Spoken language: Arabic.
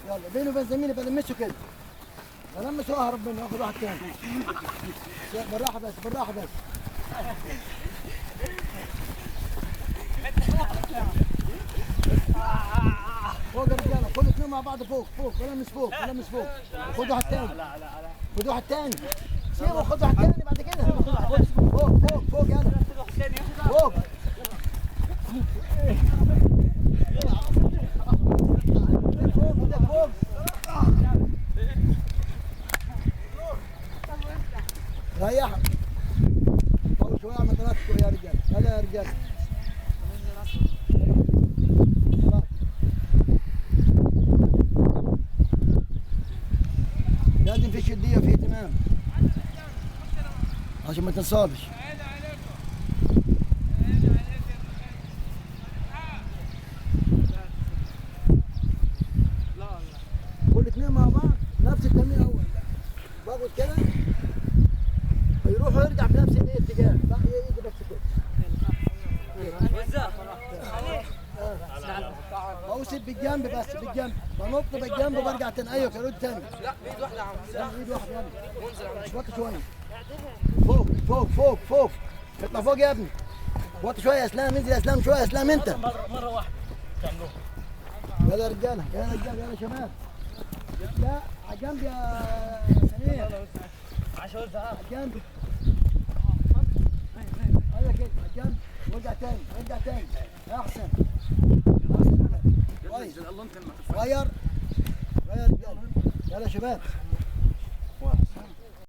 يلا بيني وبين زميلي بلمسه كده. بلمسه واهرب منه واخد واحد تاني. بالراحه بس بالراحه بس. فوق يا رجاله كل اثنين مع بعض فوق فوق بلمس فوق بلمس فوق. خد واحد تاني. خد واحد تاني. سيبه خد واحد تاني بعد كده. فوق فوق فوق يلا. فوق. فوق. ريح. طول شويه اعمل تنفس يا رجال. هلا يا رجال. لازم في شديه وفي اهتمام عشان ما تنصابش. كل اثنين مع بعض نفس التمرين اول باخد كده يروح ويرجع بنفس الاتجاه. لا يجي بس كده. بوسب بالجنب بس بالجنب بنط بالجنب وبرجع تاني. ايوه كده تاني. لا بايد واحده يا عم. لا بايد واحده يلا. وانزل على وطي شويه. فوق فوق فوق فوق. اطلع فوق يا ابني. وطي شويه يا اسلام. انزل يا اسلام شويه يا اسلام انت. مره واحده تعملوها. يلا يا رجاله يلا يا رجاله يلا يا شباب. لا على جنب يا سمير. عشان وزها على جنب. ايوه كده على جنب. وارجع تاني ارجع تاني. احسن. كويس. غير غير رجاله. يلا يا شباب.